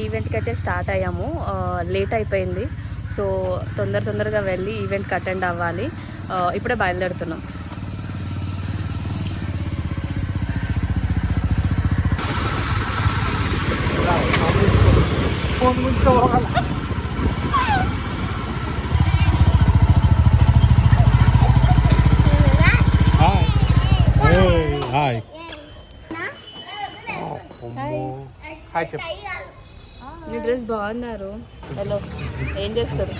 ఈవెంట్కి అయితే స్టార్ట్ అయ్యాము. లేట్ అయిపోయింది, సో తొందరగా వెళ్ళి ఈవెంట్కి అటెండ్ అవ్వాలి. ఇప్పుడే బయలుదేరుతున్నాం. నీ డ్రెస్ బాగున్నారు. హలో, ఏం చేస్తారు?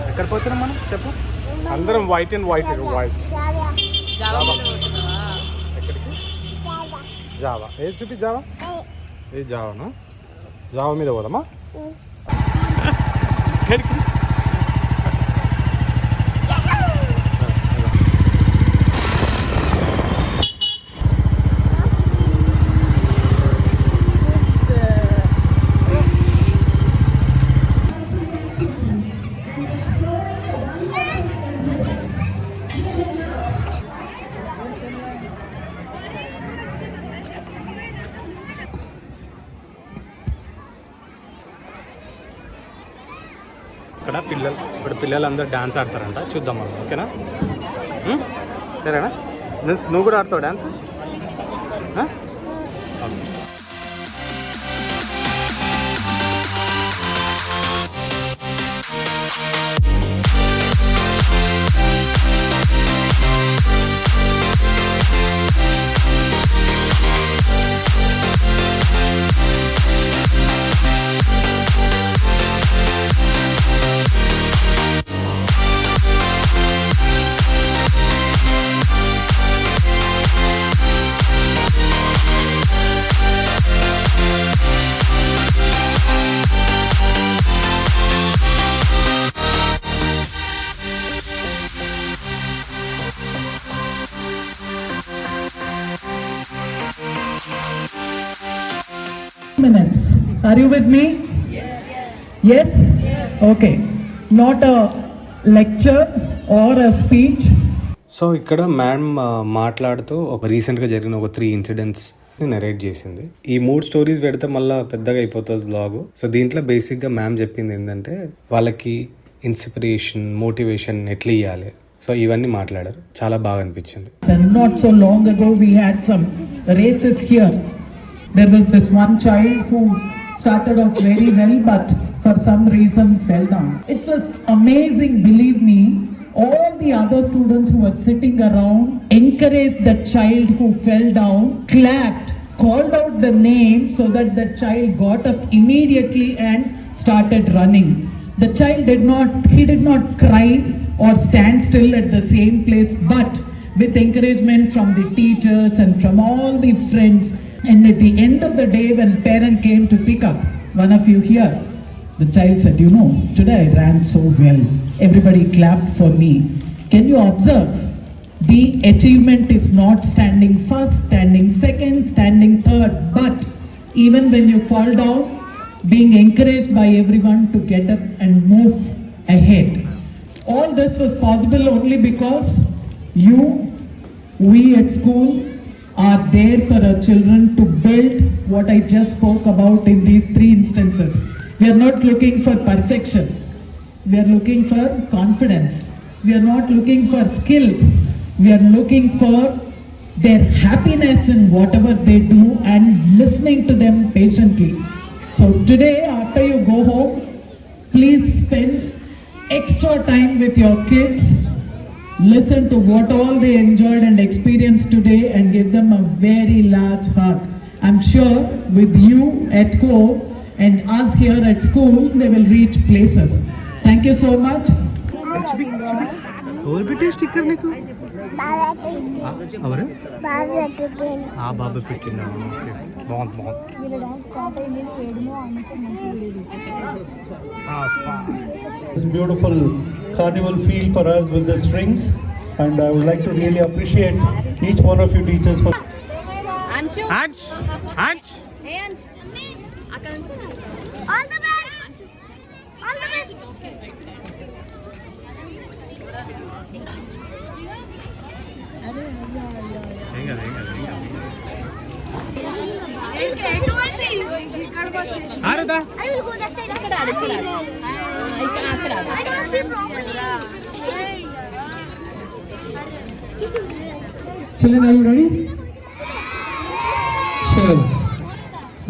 ఎక్కడ పోతున్నాం మనం చెప్పు? అందరం వైట్ అండ్ వైట్. ఎక్కడికి? జావా. ఏది చూపి? జావా. ఏది జావానా? జావా మీద పోదామా? ఇక్కడ పిల్లలందరూ డాన్స్ ఆడతారంట, చూద్దాం మనం. ఓకేనా? సరేనా? నువ్వు కూడా ఆడతావు dance? Minutes. Are you with me? Yes? Okay. Not a lecture or a speech. So ఇక్కడ మ్యామ్ మాట్లాడుతూ రీసెంట్గా జరిగిన 3 ఇన్సిడెంట్స్ నరేట్ చేసింది. ఈ 3 స్టోరీస్ పెడితే మళ్ళీ పెద్దగా అయిపోతుంది బ్లాగ్. సో దీంట్లో బేసిక్గా మ్యామ్ చెప్పింది ఏంటంటే వాళ్ళకి ఇన్స్పిరేషన్, మోటివేషన్ ఎట్లా ఇవ్వాలి. సో ఇవన్నీ మాట్లాడారు, చాలా బాగా అనిపించింది. Not so long ago we had some races here. There was this one child who started off very well but for some reason fell down. It was amazing, believe me. All the other students who were sitting around encouraged that child who fell down, clapped, called out the name so that the child got up immediately and started running. The child did not cry or stand still at the same place, but with encouragement from the teachers and from all the friends. And at the end of the day, when parent came to pick up one of you here, the child said, you know, today I ran so well. Everybody clapped for me. Can you observe? The achievement is not standing first, standing second, standing third, but even when you fall down, being encouraged by everyone to get up and move ahead. All this was possible only because we at school are there for our children to build what I just spoke about in these 3 instances. We are not looking for perfection. We are looking for confidence. We are not looking for skills. We are looking for their happiness in whatever they do and listening to them patiently. So today, after you go home, please spend extra time with your kids. Listen to what all they enjoyed and experienced today and give them a very large hug. I'm sure with you at home and us here at school, they will reach places. Thank you so much. और भी sticker నీకు hour బాబా పెట్టినా బాగుంది This beautiful carnival feel for us with the strings, and I would like to really appreciate each one of you teachers for Anshu hey Ansh all the best ఆరుదా I will go that side. I don't see properly. Children, are you ready? Sure.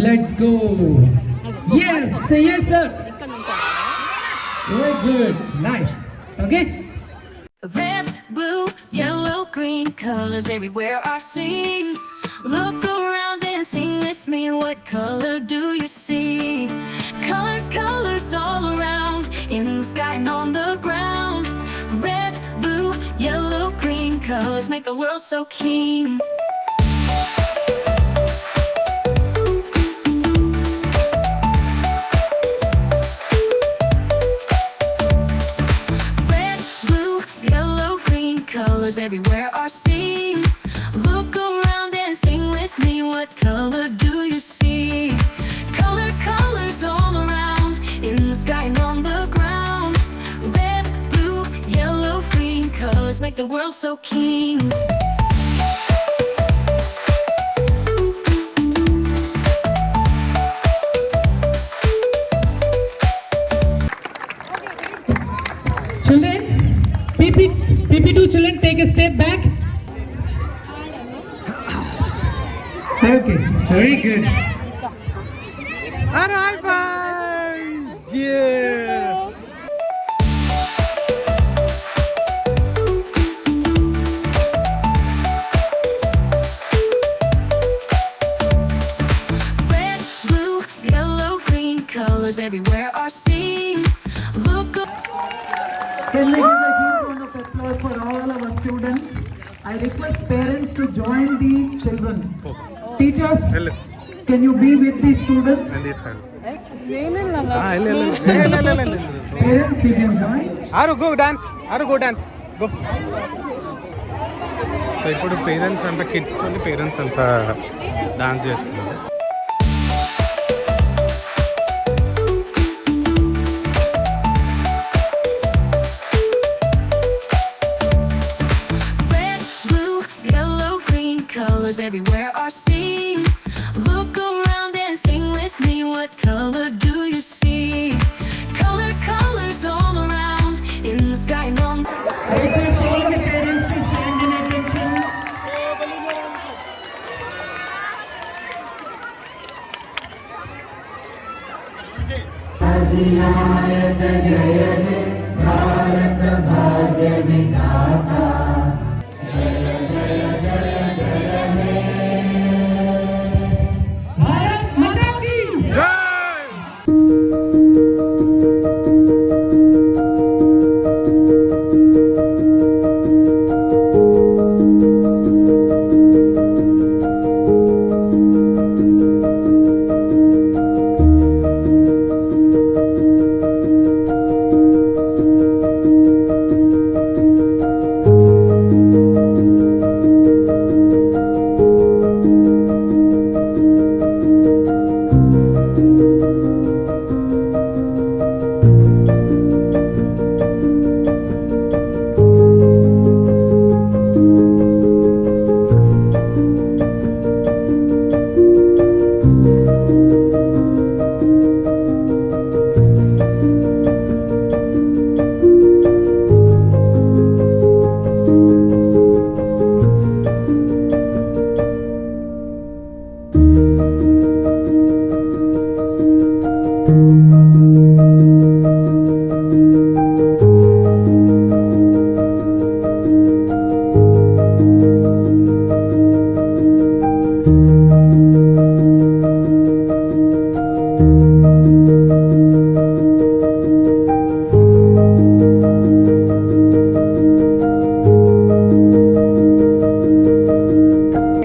Let's go. Yes, say yes, sir. Very good. Nice. Okay. Red, blue, yellow, green, colors everywhere are seen. Look around and sing with me, what color do you see? Colors, colors all around, in the sky and on the ground. Red, blue, yellow, green, colors make the world so keen. Red, blue, yellow, green, colors everywhere are seen. Look around and sing with me, what color do you see? Colors, colors all around, in the sky and on the ground. Red, blue, yellow, green, colors make the world so keen. Children, PP2 children, take a step back. Okay, very good. ఆరు high five yeah Red, blue, yellow, green, colors everywhere are seen. Look up. Can we give a huge round of applause for all our students? I request parents to join the children. Teachers, can you be with the students? Parents, you can join. ఆరు go dance go so ఇప్పుడు parents అంతా kids తోని parents అంతా dance చేస్తున్నారు. Red, blue, yellow, green, colors everywhere are seen. Look around and sing with me, what color do you see? Colors, colors all around, in the sky and on. I request all the parents to stand in attention. Bharat Mata ki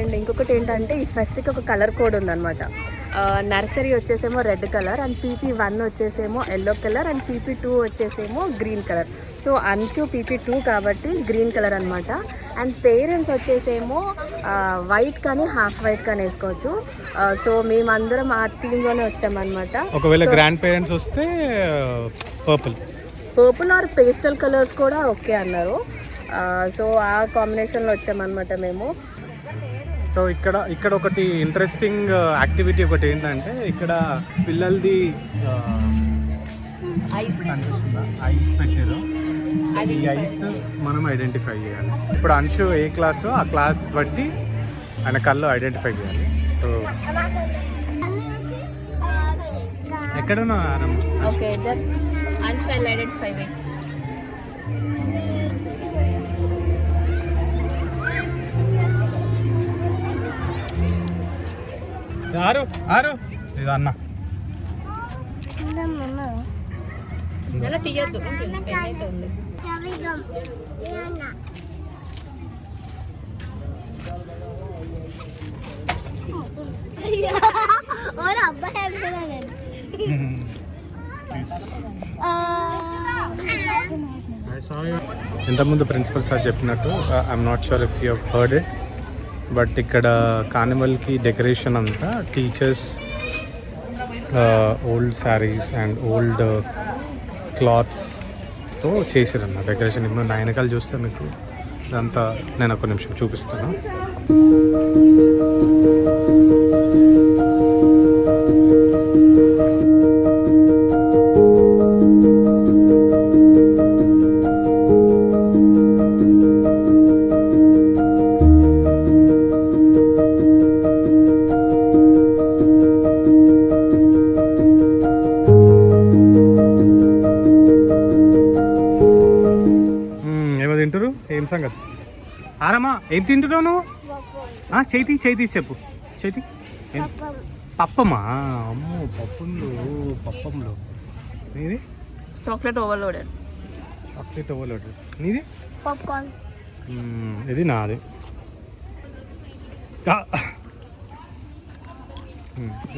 and ఇంకొకటి ఏంటంటే ఈ ఫెస్ట్కి ఒక colour code ఉందన్నమాట. Nursery వచ్చేసేమో red colour and PP1 వచ్చేసేమో yellow colour and PP2 వచ్చేసేమో green colour. So అంచు PP2 కాబట్టి గ్రీన్ కలర్ అనమాట. అండ్ పేరెంట్స్ వచ్చేసేమో వైట్ కానీ హాఫ్ వైట్ కానీ వేసుకోవచ్చు. సో మేమందరం ఆ థీమ్లోనే వచ్చామన్నమాట. ఒకవేళ గ్రాండ్ పేరెంట్స్ వస్తే పర్పుల్ ఆర్ పేస్టల్ కలర్స్ కూడా ఓకే అన్నారు. సో ఆ కాంబినేషన్లో వచ్చామన్నమాట మేము. సో ఇక్కడ ఒకటి ఇంట్రెస్టింగ్ యాక్టివిటీ ఒకటి ఏంటంటే ఇక్కడ పిల్లలది కనిపిస్తుందా ఐస్ పెట్టారు. ఈ ఐస్ మనం ఐడెంటిఫై చేయాలి. ఇప్పుడు అంశు ఏ క్లాసో ఆ క్లాస్ బట్టి ఆయన కళ్ళు ఐడెంటిఫై చేయాలి. సో ఎక్కడున్నా okay Anshu I identify with ఆరు ఇది అన్న తీయొద్దు అయితే ఉంది. और अब्बा है ఇంతకుముందు ప్రిన్సిపల్ సార్ చెప్పినట్టు I'm not sure if you heard it, but ఇక్కడ కార్నివల్కి డెకరేషన్ అంతా teachers old saris and old క్లాత్స్తో చేసిరన్న డెకరేషన్. ఇప్పుడు నా వెనకాల చూస్తే మీకు ఇదంతా నేను ఒక నిమిషం చూపిస్తాను. తింటారు ఏం సంగతి? ఆరమ్మా ఏం తింటున్నావు నువ్వు? చేతి చెప్పు. చేతి పప్పమ్మా. అమ్మో పప్పంలో నీది చాక్లెట్ ఓవర్లోడెడ్. నీది पॉपकॉर्न ఇది నాది.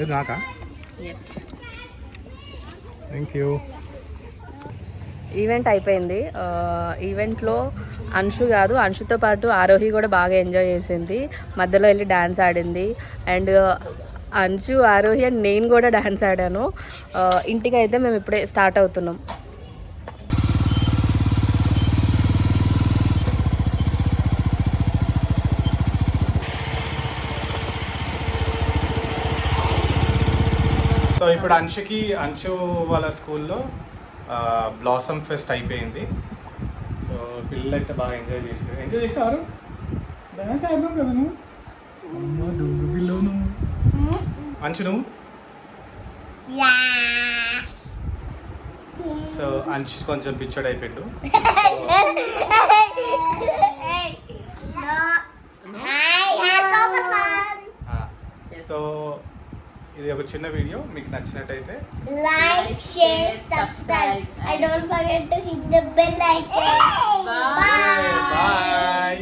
ఇది నాకా? Thank you. ఈవెంట్ అయిపోయింది. ఈవెంట్లో అంశుతో పాటు ఆరోహి కూడా బాగా ఎంజాయ్ చేసింది. మధ్యలో వెళ్ళి డ్యాన్స్ ఆడింది. అండ్ అంశు, ఆరోహి అండ్ నేను కూడా డ్యాన్స్ ఆడాను. ఇంటికి అయితే మేము ఇప్పుడే స్టార్ట్ అవుతున్నాం. సో ఇప్పుడు అంశు వాళ్ళ స్కూల్లో బ్లాసమ్ ఫెస్ట్ అయిపోయింది. సో పిల్లలు అయితే బాగా ఎంజాయ్ చేసినారు. డాన్స్ ఆడినావు కదా నువ్వు? అమ్మ దూడు పిల్లవు నువ్వు. అంశు నువ్వు? సో అంశు కొంచెం పిచ్చోడు అయిపోయాడు. సో ఇది ఒక చిన్న వీడియో, మీకు నచ్చినట్టయితే like, share, subscribe, and don't forget to hit the bell icon. Bye. Bye.